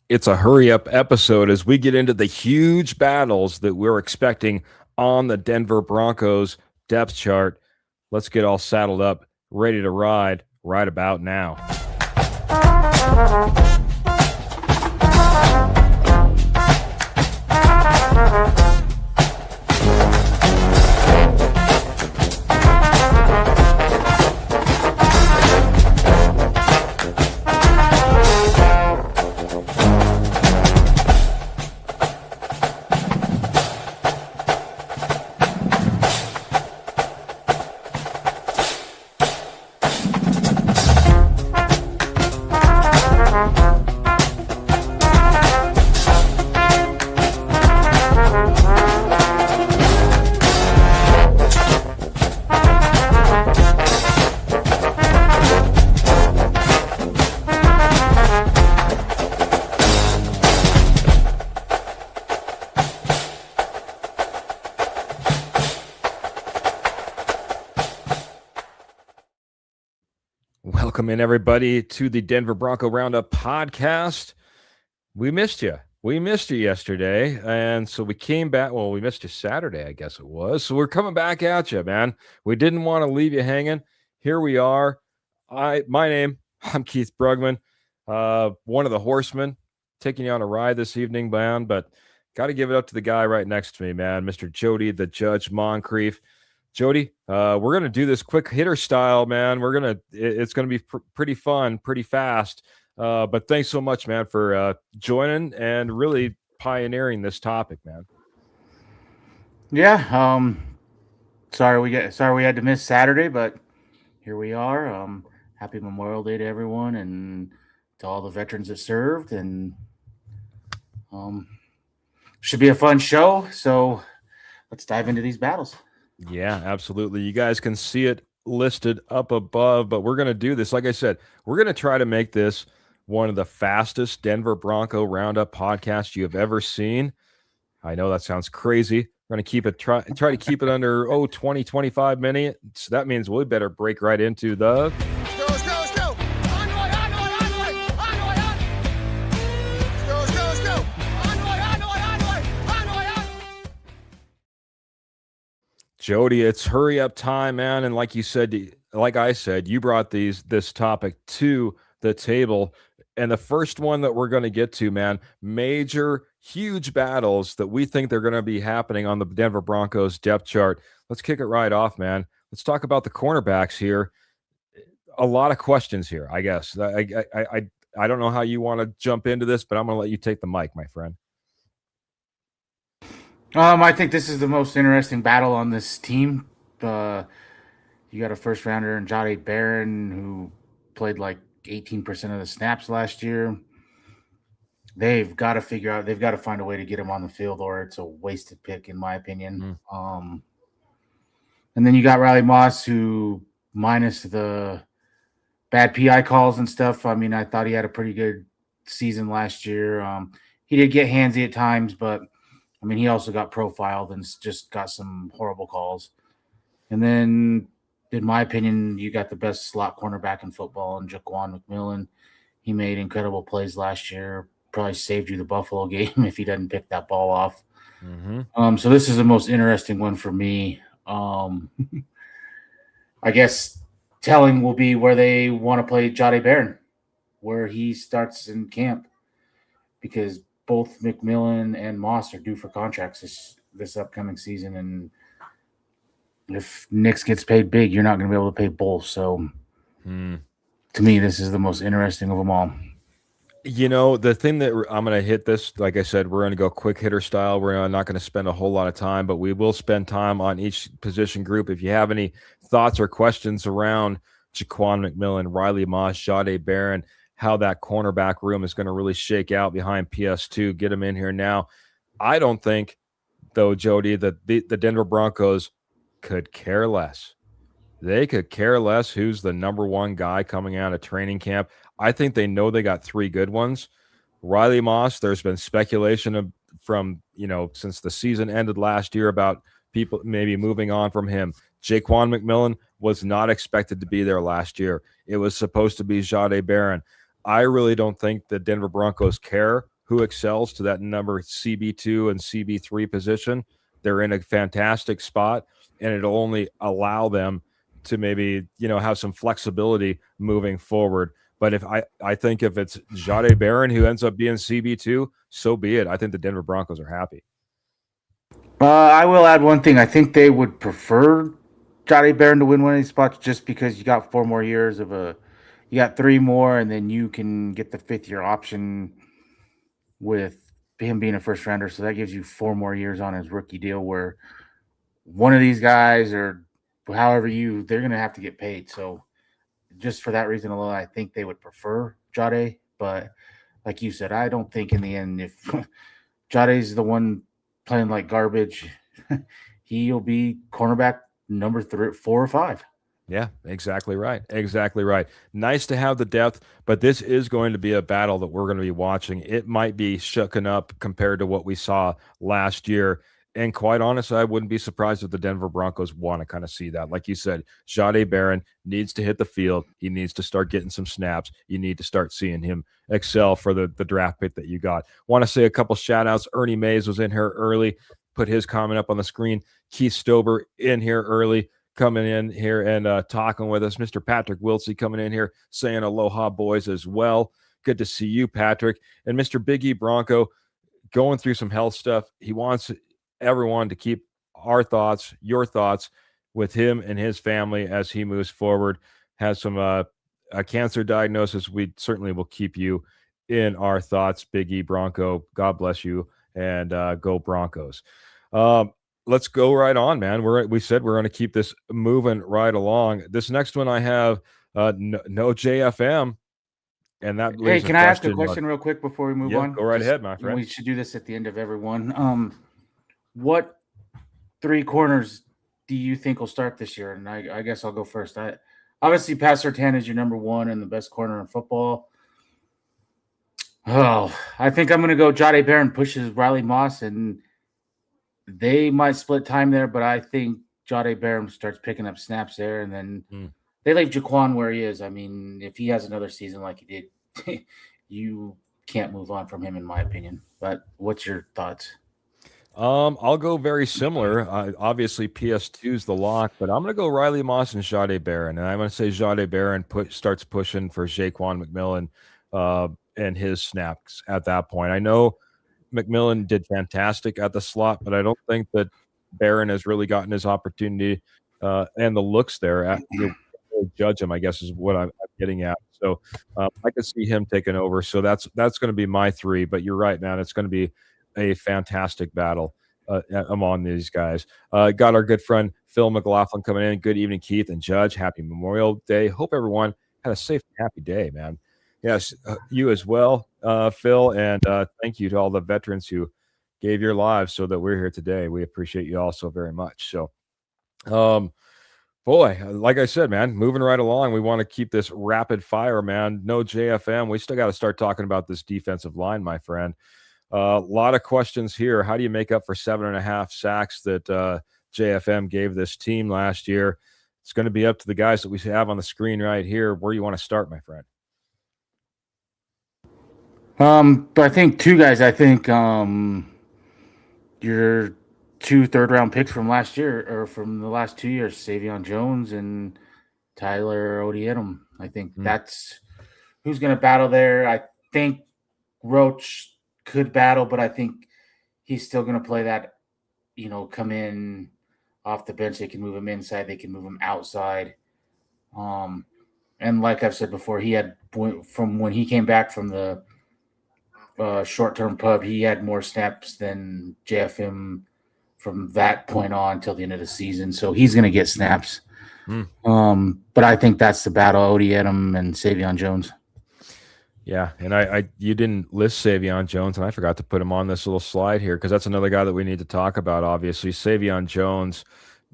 It's a hurry up episode as we get into the huge battles that we're expecting on the Denver Broncos depth chart. Let's get all saddled up, ready to ride right about now. Welcome in, everybody, to the Denver Bronco Roundup podcast. We missed you. We missed you yesterday, and so we came back. Well, we missed you Saturday, I guess it was. So we're coming back at you, man. We didn't want to leave you hanging. Here we are. I'm Keith Brugman, one of the horsemen, taking you on a ride this evening, man. But got to give it up to the guy right next to me, man, Mr. Jody, the Judge Moncrief. Jody, we're going to do this quick hitter style, man. It's going to be pretty fun, pretty fast. But thanks so much, man, for joining and really pioneering this topic, man. Yeah. Sorry we had to miss Saturday, but here we are. Happy Memorial Day to everyone and to all the veterans that served, and should be a fun show. So let's dive into these battles. Yeah, absolutely. You guys can see it listed up above, but we're going to do this. Like I said, we're going to try to make this one of the fastest Denver Bronco Roundup podcasts you have ever seen. I know that sounds crazy. We're going to keep it try to keep it under 20, 25 minutes. That means we better break right into the Jody, it's hurry up time, man. And like I said, you brought this topic to the table. And the first one that we're going to get to, man, major, huge battles that we think they're going to be happening on the Denver Broncos depth chart. Let's kick it right off, man. Let's talk about the cornerbacks here. A lot of questions here, I guess. I don't know how you want to jump into this, but I'm going to let you take the mic, my friend. I think this is the most interesting battle on this team. You got a first rounder in Jahdae Barron, who played like 18% of the snaps last year. They've got to find a way to get him on the field, or it's a wasted pick, in my opinion. And then you got Riley Moss, who, minus the bad PI calls and stuff, I mean, I thought he had a pretty good season last year. He did get handsy at times, but I mean, he also got profiled and just got some horrible calls. And then, in my opinion, you got the best slot cornerback in football in Jaquan McMillan. He made incredible plays last year. Probably saved you the Buffalo game if he doesn't pick that ball off. Mm-hmm. So this is the most interesting one for me. I guess telling will be where they want to play Jahdae Barron, where he starts in camp, because both McMillan and Moss are due for contracts this upcoming season, and if Nix gets paid big, you're not going to be able to pay both. So, to me, this is the most interesting of them all. You know, the thing that I'm going to hit this, like I said, we're going to go quick hitter style. We're not going to spend a whole lot of time, but we will spend time on each position group. If you have any thoughts or questions around Jaquan McMillan, Riley Moss, Jahdae Barron, how that cornerback room is going to really shake out behind PS2. Get them in here now. I don't think, though, Jody, that the Denver Broncos could care less. They could care less who's the number one guy coming out of training camp. I think they know they got three good ones. Riley Moss, there's been speculation from, since the season ended last year about people maybe moving on from him. Jaquan McMillan was not expected to be there last year. It was supposed to be Jahdae Barron. I really don't think the Denver Broncos care who excels to that number CB2 and CB3 position, they're in a fantastic spot, and it'll only allow them to maybe, have some flexibility moving forward. But I think if it's Jahdae Barron who ends up being CB2, so be it. I think the Denver Broncos are happy. I will add one thing. I think they would prefer Johnny Barron to win one of these spots just because you got 4 more years you got 3 more, and then you can get the 5th-year option with him being a first rounder. So that gives you 4 more years on his rookie deal, where one of these guys, or they're going to have to get paid. So just for that reason alone, I think they would prefer Jade. But like you said, I don't think in the end, if Jade's the one playing like garbage, he'll be cornerback number 3, 4, or 5. Yeah, exactly right. Exactly right. Nice to have the depth, but this is going to be a battle that we're going to be watching. It might be shooken up compared to what we saw last year. And quite honestly, I wouldn't be surprised if the Denver Broncos want to kind of see that. Like you said, Jahdae Barron needs to hit the field. He needs to start getting some snaps. You need to start seeing him excel for the draft pick that you got. Want to say a couple shout outs. Ernie Mays was in here early, put his comment up on the screen. Keith Stober in here early, coming in here and talking with us. Mr. Patrick Wiltsey coming in here saying aloha, boys, as well. Good to see you, Patrick. And Mr. Big E Bronco going through some health stuff. He wants everyone to keep our thoughts, your thoughts, with him and his family as he moves forward. Has some a cancer diagnosis. We certainly will keep you in our thoughts, Big E Bronco. God bless you, and go Broncos. Let's go right on, man. We said we're going to keep this moving right along. This next one I have no JFM, and that Hey, leaves can I ask a question real quick before we move on? Go right ahead, my friend. We should do this at the end of everyone. What 3 corners do you think will start this year? And I guess I'll go first. Obviously, Pat Surtain is your number 1 and the best corner in football. Oh, I think I'm going to go Jahdae Barron pushes Riley Moss, and they might split time there, but I think Jahdae Barron starts picking up snaps there, and then they leave Jaquan where he is. I mean, if he has another season like he did, you can't move on from him, in my opinion. But what's your thoughts? I'll go very similar. Obviously, PS2 is the lock, but I'm going to go Riley Moss and Jahdae Barron. And I'm going to say Jahdae Barron starts pushing for Jaquan McMillan and his snaps at that point. I know McMillan did fantastic at the slot, but I don't think that Barron has really gotten his opportunity and the looks there. You judge him, I guess, is what I'm getting at. So I could see him taking over. So that's going to be my 3. But you're right, man. It's going to be a fantastic battle among these guys. Got our good friend Phil McLaughlin coming in. Good evening, Keith and Judge. Happy Memorial Day. Hope everyone had a safe and happy day, man. Yes, you as well, Phil, and thank you to all the veterans who gave your lives so that we're here today. We appreciate you all so very much. So, boy, like I said, man, moving right along. We want to keep this rapid fire, man. No JFM. We still got to start talking about this defensive line, my friend. A lot of questions here. How do you make up for 7.5 sacks that JFM gave this team last year? It's going to be up to the guys that we have on the screen right here. Where do you want to start, my friend? But I think 2 guys. I think your 2 third-round picks from last year, or from the last 2 years, Savion Jones and Tyler Odiedom. I think that's who's going to battle there. I think Roach could battle, but I think he's still going to play that, come in off the bench. They can move him inside. They can move him outside. And like I've said before, he had, from when he came back from the short-term pub, he had more snaps than JFM from that point on till the end of the season. So he's going to get snaps. But I think that's the battle, Odiedom and Savion Jones. Yeah, and you didn't list Savion Jones, and I forgot to put him on this little slide here because that's another guy that we need to talk about, obviously. Savion Jones,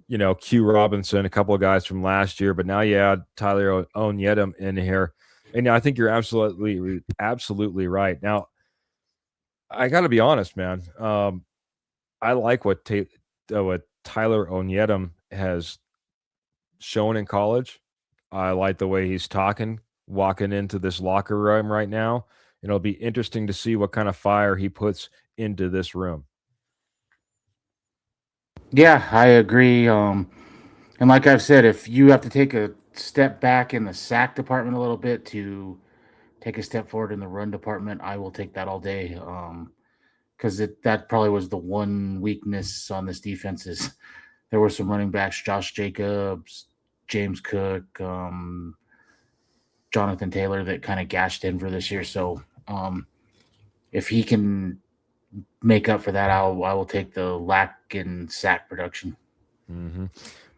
Q Robinson, a couple of guys from last year, but now you add Tyler Onyedem in here. And I think you're absolutely right. Now, I got to be honest, man. I like what Tyler Onyedem has shown in college. I like the way he's walking into this locker room right now, It'll be interesting to see what kind of fire he puts into this room. Yeah, I agree. And like I've said, if you have to take a step back in the sack department a little bit to take a step forward in the run department, I will take that all day. Because that probably was the one weakness on this defense is there were some running backs, Josh Jacobs, James Cook, Jonathan Taylor, that kind of gashed Denver this year. So if he can make up for that, I will take the lack in sack production. Mm-hmm.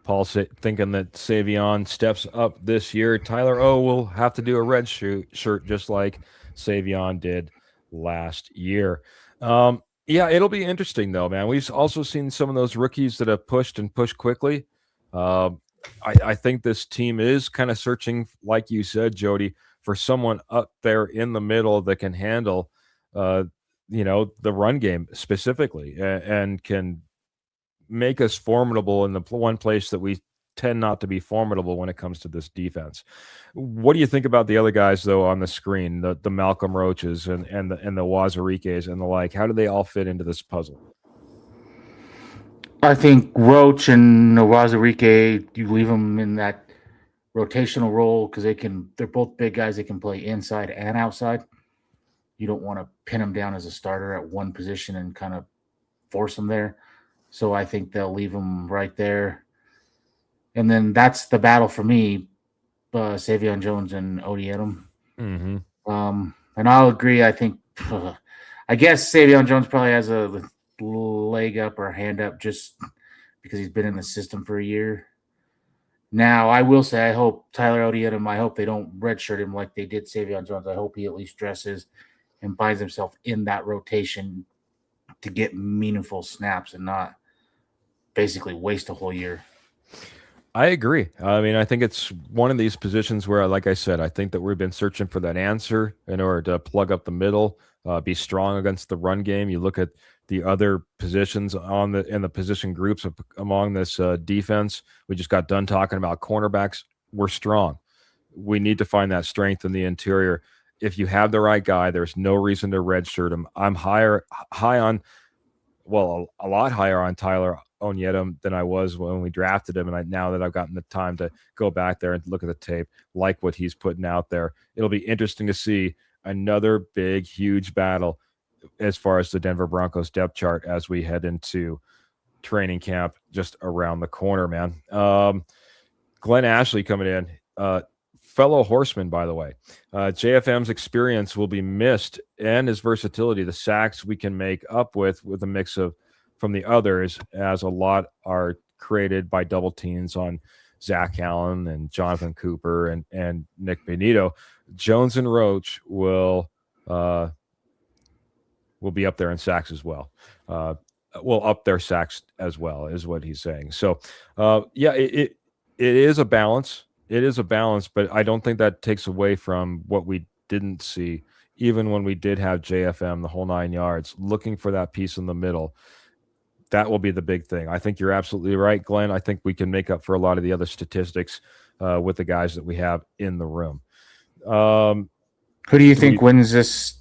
Paul thinking that Savion steps up this year. Tyler O will have to do a red shirt just like Savion did last year. Yeah, it'll be interesting though, man. We've also seen some of those rookies that have pushed and pushed quickly. I think this team is kind of searching, like you said, Jody, for someone up there in the middle that can handle, uh, the run game specifically and can make us formidable in the one place that we tend not to be formidable when it comes to this defense. What do you think about the other guys though on the screen, the Malcolm Roaches and the Wazariques and the like? How do they all fit into this puzzle? I think Roach and Wazarique, you leave them in that rotational role because they're both big guys. They can play inside and outside. You don't want to pin them down as a starter at one position and kind of force them there. So I think they'll leave them right there. And then that's the battle for me, Savion Jones and Odie Edom. Mm-hmm. And I'll agree. I think, I guess Savion Jones probably has a leg up or hand up just because he's been in the system for a year. Now, I will say, I hope Tyler Odie Edom, I hope they don't redshirt him like they did Savion Jones. I hope he at least dresses and finds himself in that rotation to get meaningful snaps and not basically waste a whole year. I agree. I mean, I think it's one of these positions where, like I said, I think that we've been searching for that answer in order to plug up the middle, be strong against the run game. You look at the other positions in the position groups among this defense. We just got done talking about cornerbacks. We're strong. We need to find that strength in the interior. If you have the right guy, there's no reason to redshirt him. I'm high on, well, a lot higher on Tyler Onyedem than I was when we drafted him. And now that I've gotten the time to go back there and look at the tape, like what he's putting out there, it'll be interesting to see another big, huge battle as far as the Denver Broncos depth chart as we head into training camp just around the corner, man. Glenn Ashley coming in, fellow horseman, by the way. JFM's experience will be missed and his versatility, the sacks we can make up with a mix of from the others, as a lot are created by double teams on Zach Allen and Jonathan Cooper and Nick Benito. Jones and Roach will be up there in sacks as well. Will up their sacks as well, is what he's saying. So, yeah, it is a balance. It is a balance, but I don't think that takes away from what we didn't see, even when we did have JFM, the whole 9 yards, looking for that piece in the middle. That will be the big thing. I think you're absolutely right, Glenn. I think we can make up for a lot of the other statistics with the guys that we have in the room. Who do you think wins this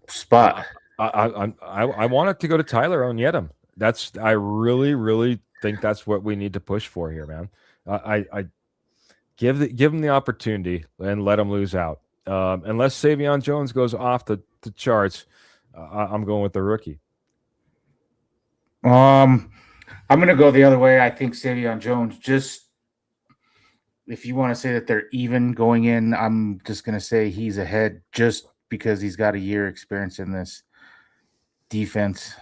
spot? I want it to go to Tyler Onyedem. I really, really think that's what we need to push for here, man. I give him the opportunity and let him lose out. Unless Savion Jones goes off the charts, I'm going with the rookie. I'm going to go the other way. I think Savion Jones, just if you want to say that they're even going in, I'm just going to say he's ahead just because he's got a year experience in this defense.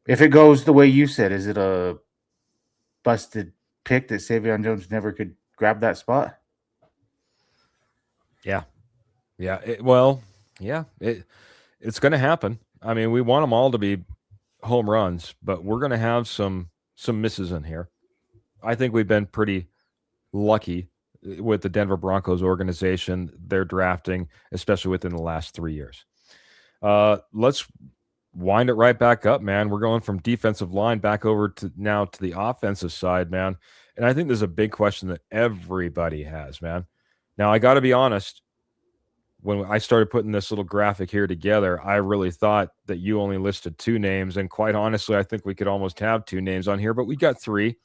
If it goes the way you said, is it a busted pick that Savion Jones never could grab that spot? Yeah. It's going to happen. I mean, we want them all to be home runs, but we're going to have some misses in here. I think we've been pretty lucky with the Denver Broncos organization, their drafting, especially within the last 3 years. Let's wind it right back up, man. We're going from defensive line back over to now to the offensive side, man. And I think there's a big question that everybody has, man. Now, I got to be honest. when I started putting this little graphic here together, I really thought that you only listed 2 names, and quite honestly, I think we could almost have 2 names on here, but we got 3.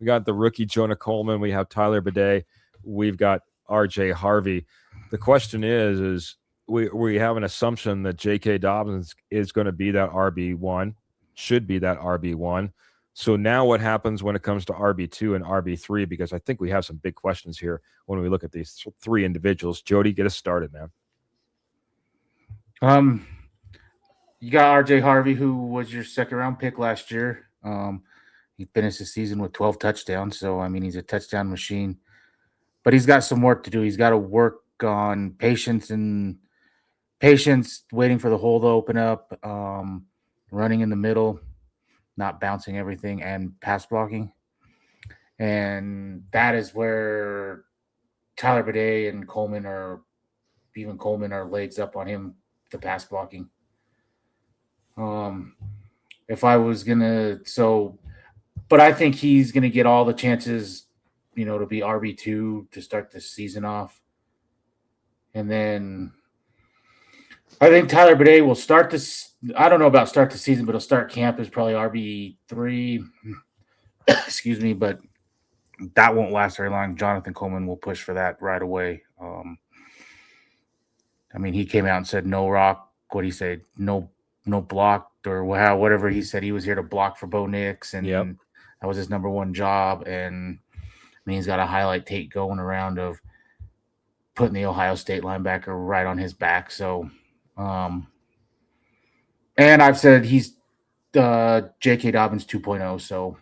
We got the rookie Jonah Coleman, we have Tyler Bidet, we've got RJ Harvey. The question is we have an assumption that J.K. Dobbins is going to be that RB1, should be that RB1. So now what happens when it comes to RB2 and RB3? Because I think we have some big questions here when we look at these 3 individuals. Jody, get us started, man. You got RJ Harvey, who was your second round pick last year. He finished the season with 12 touchdowns. So, I mean, he's a touchdown machine, but he's got some work to do. He's got to work on patience, waiting for the hole to open up, running in the middle, not bouncing everything, and pass blocking. And that is where Tyler Bidet and Coleman are legs up on him, the pass blocking. If I was gonna, but I think he's gonna get all the chances, to be RB2 to start the season off, and then I think Tyler Bidet will start this. I don't know about start the season, but he'll start camp as probably RB3. Excuse me, but that won't last very long. Jonathan Coleman will push for that right away. I mean, he came out and said no rock. What he said, no blocked, or whatever he said. He was here to block for Bo Nix, and that was his number one job. And I mean, he's got a highlight tape going around of putting the Ohio State linebacker right on his back. So, and I've said he's J.K. Dobbins 2.0. So,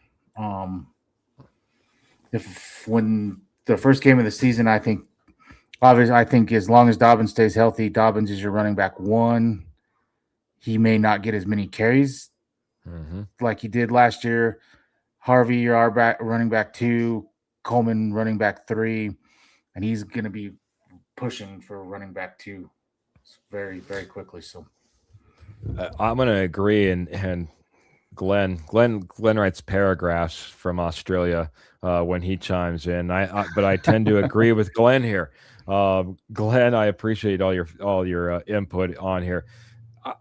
when the first game of the season, I think as long as Dobbins stays healthy, Dobbins is your running back 1. He may not get as many carries like he did last year. Harvey, your running back 2, Coleman, running back 3, and he's going to be pushing for running back 2 very, very quickly. So I'm going to agree. And Glenn writes paragraphs from Australia when he chimes in. But I tend to agree with Glenn here. Glenn, I appreciate all your input on here.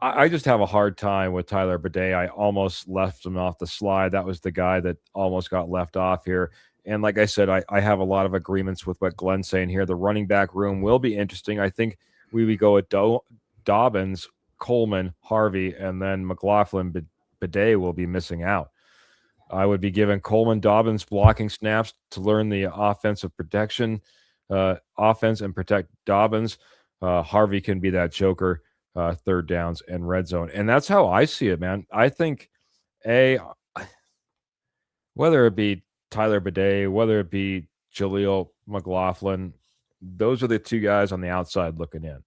I just have a hard time with Tyler Bidet. I almost left him off the slide. That was the guy that almost got left off here. And like I said, I have a lot of agreements with what Glenn's saying here. The running back room will be interesting. I think we would go with Dobbins, Coleman, Harvey, and then McLaughlin. Bidet will be missing out. I would be giving Coleman, Dobbins blocking snaps to learn the offensive protection, offense, and protect Dobbins. Harvey can be that joker. Third downs and red zone. And that's how I see it, man. I think whether it be Tyler Bidet, whether it be Jaleel McLaughlin, those are the 2 guys on the outside looking in.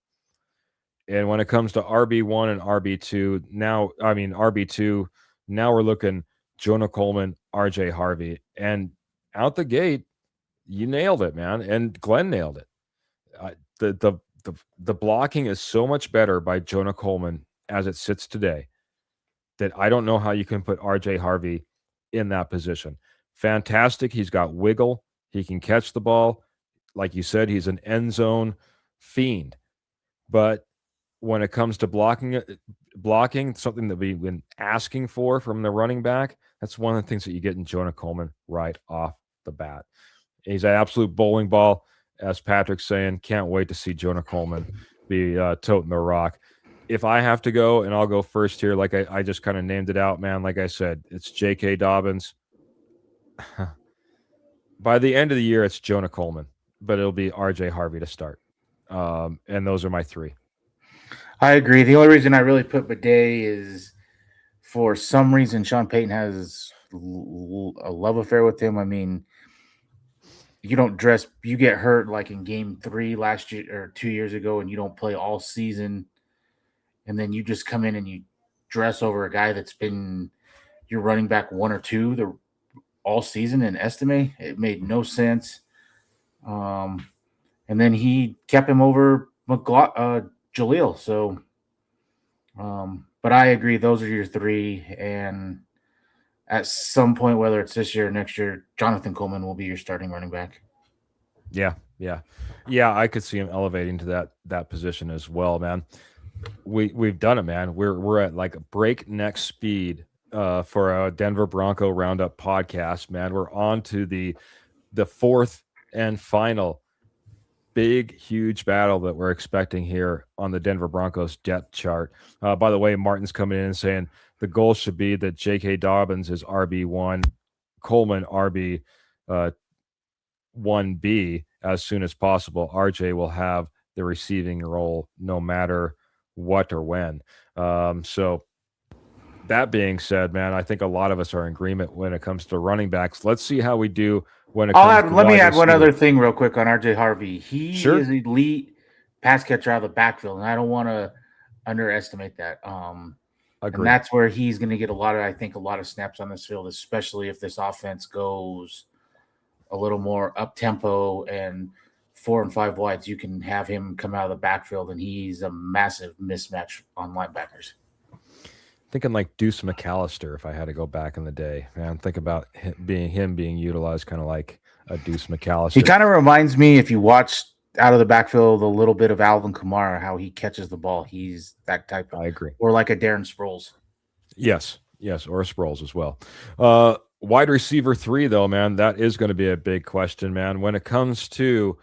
And when it comes to RB1 and RB2, RB2, now we're looking Jonah Coleman, RJ Harvey. And out the gate, you nailed it, man. And Glenn nailed it. The blocking is so much better by Jonah Coleman as it sits today that I don't know how you can put RJ Harvey in that position. Fantastic. He's got wiggle. He can catch the ball. Like you said, he's an end zone fiend. But when it comes to blocking, something that we've been asking for from the running back, that's one of the things that you get in Jonah Coleman right off the bat. He's an absolute bowling ball. As Patrick's saying, can't wait to see Jonah Coleman be toting the rock. If I have to go, and I'll go first here, like I just kind of named it out, man. Like I said, it's J.K. Dobbins. By the end of the year, it's Jonah Coleman, but it'll be R.J. Harvey to start. And those are my 3. I agree. The only reason I really put Bidet is for some reason Sean Payton has a love affair with him. I mean, you get hurt like in game 3 last year or 2 years ago, and you don't play all season. And then you just come in and you dress over a guy that's been your running back 1 or 2 all season and estimate. It made no sense. And then he kept him over Jaleel. So, but I agree. Those are your 3. And at some point, whether it's this year or next year, Jonathan Coleman will be your starting running back. Yeah, Yeah, I could see him elevating to that position as well, man. We've done it, man. We're at like a breakneck speed for a Denver Bronco Roundup podcast, man. We're on to the fourth and final big, huge battle that we're expecting here on the Denver Broncos depth chart. By the way, Martin's coming in and saying the goal should be that J.K. Dobbins is RB1, Coleman RB 1B as soon as possible. RJ will have the receiving role no matter what or when. So that being said, man, I think a lot of us are in agreement when it comes to running backs. Let's see how we do when it comes to Let me wide add one receiver. other thing real quick on RJ Harvey. He Sure. is elite pass catcher out of the backfield, and I don't want to underestimate that. And Agree. that's where he's going to get I think, a lot of snaps on this field, especially if this offense goes a little more up tempo and 4 and 5 wides. You can have him come out of the backfield, and he's a massive mismatch on linebackers. Thinking like Deuce McAllister if I had to go back in the day, man. Think about him being utilized kind of like a Deuce McAllister. He kind of reminds me, if you watch out of the backfield, a little bit of Alvin Kamara, how he catches the ball. He's that type of, I agree. or like a Darren Sproles. Yes, or a Sproles as well. Wide receiver 3, though, man, that is going to be a big question, man. When it comes to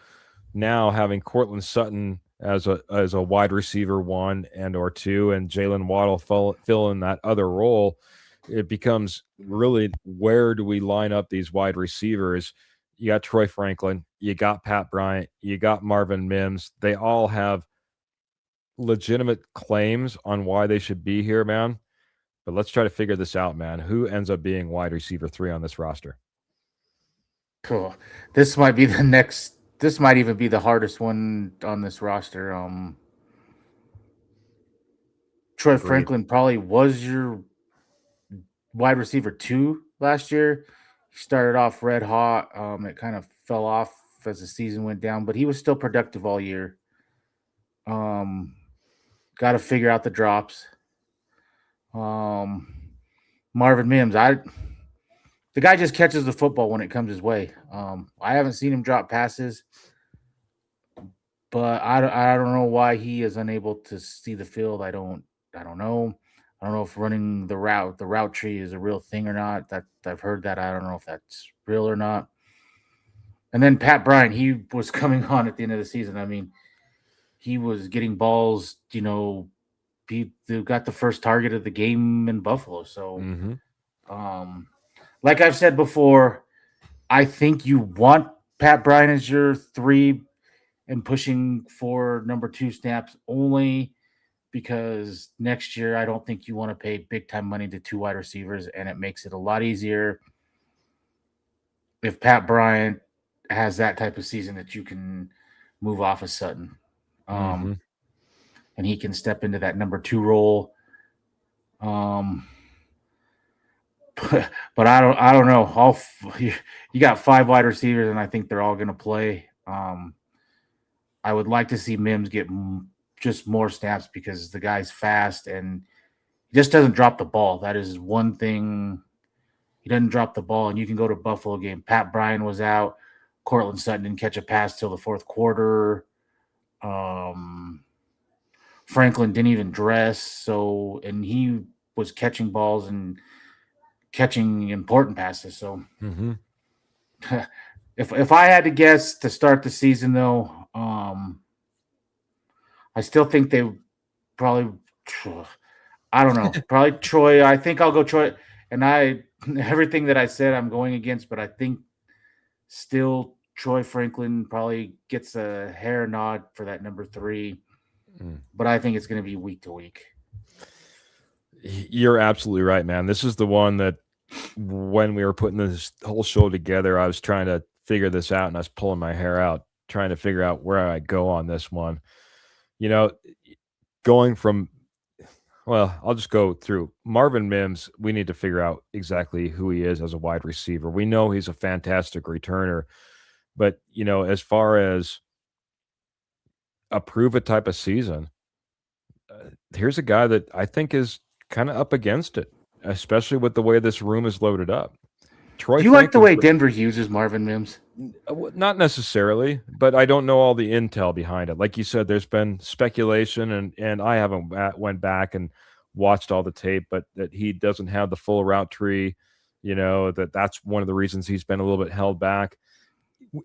now having Cortland Sutton as a wide receiver 1 and or 2, and Jalen Waddle fill in that other role, it becomes really, where do we line up these wide receivers? You got Troy Franklin, you got Pat Bryant, you got Marvin Mims. They all have legitimate claims on why they should be here, man. But let's try to figure this out, man. Who ends up being wide receiver 3 on this roster? Cool. This might be the next. This might even be the hardest one on this roster. Troy Agreed. Franklin probably was your wide receiver 2 last year. He started off red hot. It kind of fell off as the season went down, but he was still productive all year. Got to figure out the drops. Marvin Mims, the guy just catches the football when it comes his way. I haven't seen him drop passes, but I don't know why he is unable to see the field. I don't know. I don't know if running the route tree is a real thing or not. That I've heard that. I don't know if that's real or not. And then Pat Bryant, he was coming on at the end of the season. I mean, he was getting balls. They got the first target of the game in Buffalo. So, like I've said before, I think you want Pat Bryant as your 3 and pushing for number 2 snaps only because next year I don't think you want to pay big time money to 2 wide receivers, and it makes it a lot easier if Pat Bryant has that type of season that you can move off of Sutton. And he can step into that number 2 role. But I don't know. You got 5 wide receivers, and I think they're all going to play. I would like to see Mims get just more snaps because the guy's fast and he just doesn't drop the ball. That is one thing. He doesn't drop the ball, and you can go to Buffalo game. Pat Bryant was out. Cortland Sutton didn't catch a pass till the 4th quarter. Franklin didn't even dress, and he was catching balls and catching important passes. So, if I had to guess to start the season, though, I still think they probably. I don't know. Probably Troy. I think I'll go Troy. And everything that I said, I'm going against, but I think still Troy Franklin probably gets a hair nod for that number 3. But I think it's going to be week to week. You're absolutely right, man. This is the one that when we were putting this whole show together, I was trying to figure this out, and I was pulling my hair out, trying to figure out where I go on this one. Going from, well, I'll just go through Marvin Mims. We need to figure out exactly who he is as a wide receiver. We know he's a fantastic returner, but as far as a prove it type of season, here's a guy that I think is kind of up against it, especially with the way this room is loaded up. Troy Do you like the Franklin's way Denver uses Marvin Mims? not necessarily, but I don't know all the intel behind it. Like you said, there's been speculation, and I haven't went back and watched all the tape, but that he doesn't have the full route tree. That's one of the reasons he's been a little bit held back.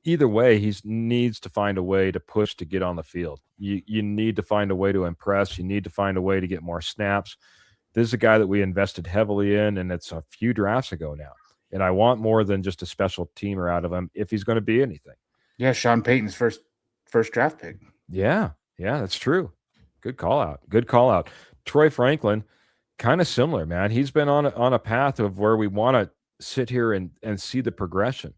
Either way, he needs to find a way to push to get on the field. You need to find a way to impress. You need to find a way to get more snaps. This is a guy that we invested heavily in, and it's a few drafts ago now. And I want more than just a special teamer out of him if he's going to be anything. Yeah, Sean Payton's first draft pick. Yeah, that's true. Good call out. Troy Franklin, kind of similar, man. He's been on a path of where we want to sit here and see the progression.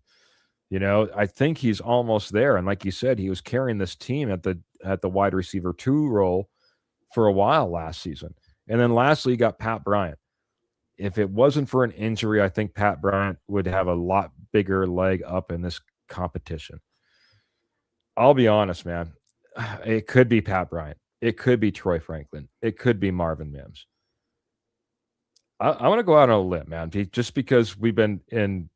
I think he's almost there. And like you said, he was carrying this team at the wide receiver 2 role for a while last season. And then lastly, you got Pat Bryant. If it wasn't for an injury, I think Pat Bryant would have a lot bigger leg up in this competition. I'll be honest, man. It could be Pat Bryant. It could be Troy Franklin. It could be Marvin Mims. I want to go out on a limb, man, just because we've been in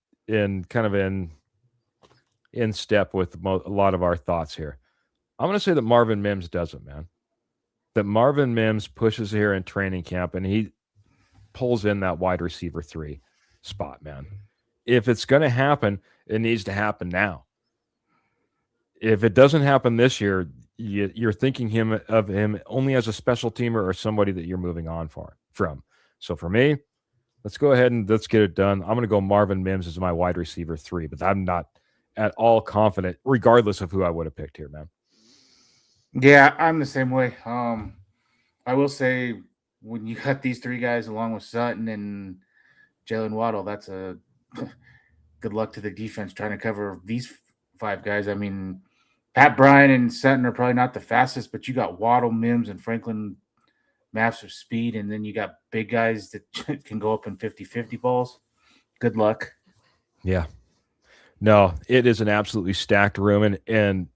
step with a lot of our thoughts here. I'm going to say that Marvin Mims doesn't, man. That Marvin Mims pushes here in training camp and he pulls in that wide receiver 3 spot, man. If it's going to happen, it needs to happen now. If it doesn't happen this year, you're thinking of him only as a special teamer or somebody that you're moving on from. So for me, let's go ahead and let's get it done. I'm going to go Marvin Mims as my wide receiver 3, but I'm not at all confident, regardless of who I would have picked here, man. Yeah, I'm the same way. I will say when you got these 3 guys along with Sutton and Jalen Waddle, that's a good luck to the defense trying to cover these 5 guys. I mean, Pat Bryant and Sutton are probably not the fastest, but you got Waddle, Mims, and Franklin, massive speed, and then you got big guys that can go up in 50-50 balls. Good luck. Yeah. No, it is an absolutely stacked room, and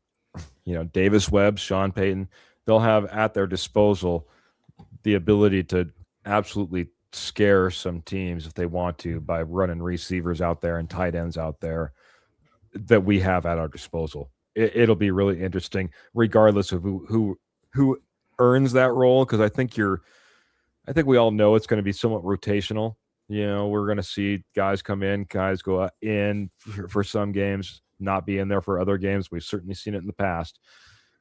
Davis Webb, Sean Payton, they'll have at their disposal the ability to absolutely scare some teams if they want to by running receivers out there and tight ends out there that we have at our disposal. It'll be really interesting, regardless of who earns that role, because I think we all know it's going to be somewhat rotational. We're going to see guys come in, guys go in for some games, not be in there for other games. We've certainly seen it in the past.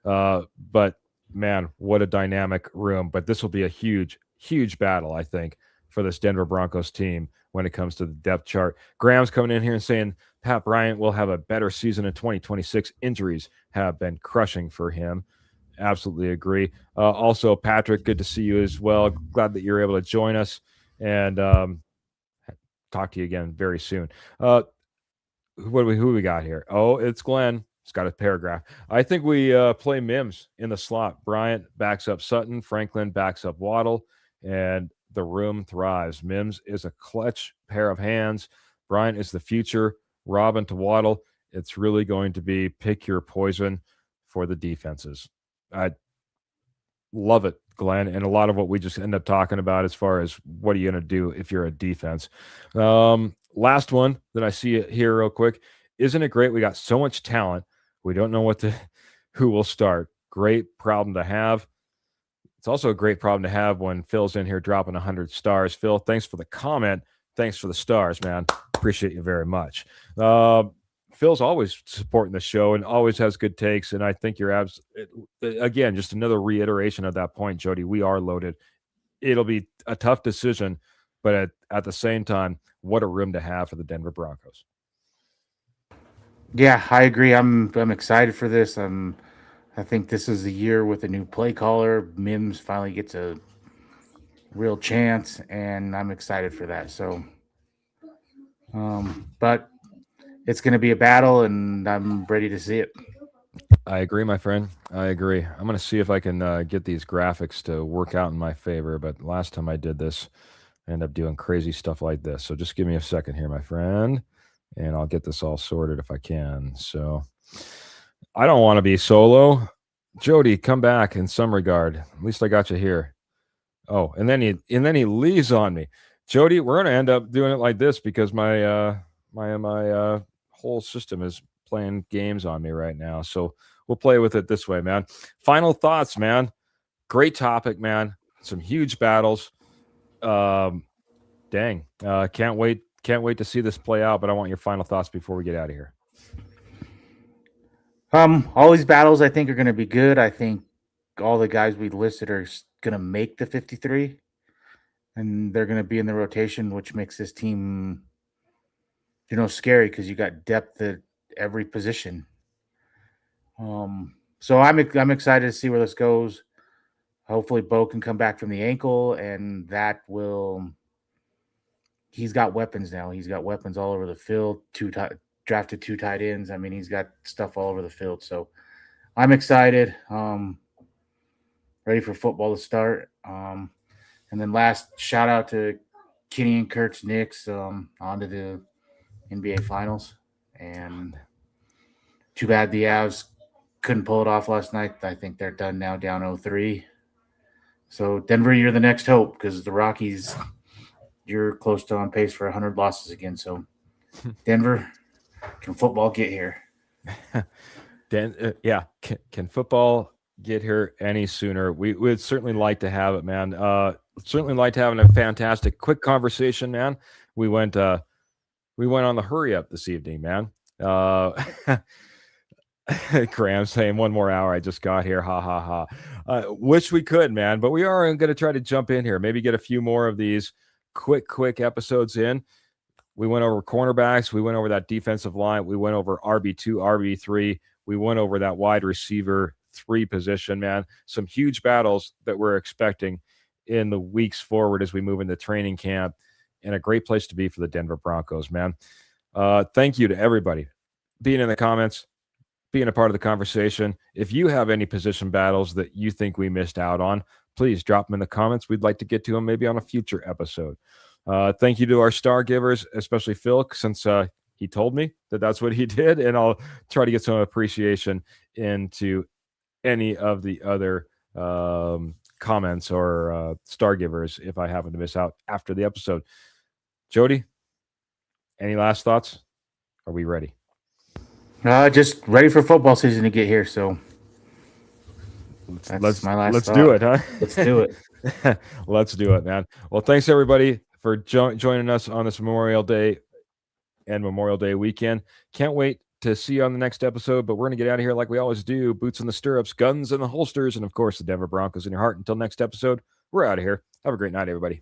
But man, what a dynamic room. But this will be a huge, huge battle, I think, for this Denver Broncos team when it comes to the depth chart. Graham's coming in here and saying Pat Bryant will have a better season in 2026. Injuries have been crushing for him. Absolutely agree. Also, Patrick, good to see you as well. Glad that you're able to join us, and talk to you again very soon. Who we got here? Oh, it's Glenn. It's got a paragraph. I think we play Mims in the slot. Bryant backs up Sutton. Franklin backs up Waddle, and the room thrives. Mims is a clutch pair of hands. Bryant is the future. Robin to Waddle. It's really going to be pick your poison for the defenses. I love it, Glenn, and a lot of what we just end up talking about as far as what are you going to do if you're a defense. Last one that I see here real quick. Isn't it great? We got so much talent. We don't know who will start. Great problem to have. It's also a great problem to have when Phil's in here dropping 100 stars. Phil, thanks for the comment. Thanks for the stars, man. Appreciate you very much. Phil's always supporting the show and always has good takes, and I think you're again, just another reiteration of that point, Jody. We are loaded. It'll be a tough decision, but at the same time, what a room to have for the Denver Broncos. Yeah, I agree. I'm excited for this. I think this is the year with a new play caller. Mims finally gets a real chance, and I'm excited for that. So, but it's going to be a battle, and I'm ready to see it. I agree, my friend. I agree. I'm going to see if I can get these graphics to work out in my favor. But last time I did this, I ended up doing crazy stuff like this. So just give me a second here, my friend, and I'll get this all sorted if I can. So I don't want to be solo. Jody, come back in some regard. At least I got you here. Oh, and then he leaves on me. Jody, we're going to end up doing it like this because my my whole system is playing games on me right now. So we'll play with it this way, man. Final thoughts, man. Great topic, man. Some huge battles. Dang. Can't wait to see this play out, but I want your final thoughts before we get out of here. All these battles I think are going to be good. I think all the guys we listed are going to make the 53, and they're going to be in the rotation, which makes this team, scary because you got depth at every position. So I'm excited to see where this goes. Hopefully, Bo can come back from the ankle, and he's got weapons now. He's got weapons all over the field. Drafted 2 tight ends. I mean, he's got stuff all over the field. So I'm excited. Ready for football to start. And then last shout out to Kenny and Kurt's Knicks on to the NBA Finals. And too bad the Avs couldn't pull it off last night. I think they're done now, down 0-3. So Denver, you're the next hope because the Rockies, you're close to on pace for 100 losses again. So Denver, can football get here? Can football get here any sooner? We would certainly like to have it, man. Certainly like having a fantastic, quick conversation, man. We went on the hurry up this evening, man. Graham saying 1 more hour. I just got here. Ha ha ha. Wish we could, man, but we are going to try to jump in here. Maybe get a few more of these quick episodes in. We went over cornerbacks. We went over that defensive line. We went over RB2, RB3. We went over that wide receiver 3 position, man. Some huge battles that we're expecting in the weeks forward as we move into training camp, and a great place to be for the Denver Broncos, man. Thank you to everybody being in the comments, being a part of the conversation. If you have any position battles that you think we missed out on, please drop them in the comments. We'd like to get to them maybe on a future episode. Thank you to our star givers, especially Phil, since he told me that that's what he did, and I'll try to get some appreciation into any of the other comments or star givers if I happen to miss out after the episode. Jody, any last thoughts? Are we ready? Just ready for football season to get here. So let's my last thought. Do it, huh? Let's do it. Let's do it, man. Well, thanks everybody for joining us on this Memorial Day and Memorial Day weekend. Can't wait to see you on the next episode, but we're going to get out of here like we always do. Boots in the stirrups, guns in the holsters, and of course the Denver Broncos in your heart. Until next episode, we're out of here. Have a great night, everybody.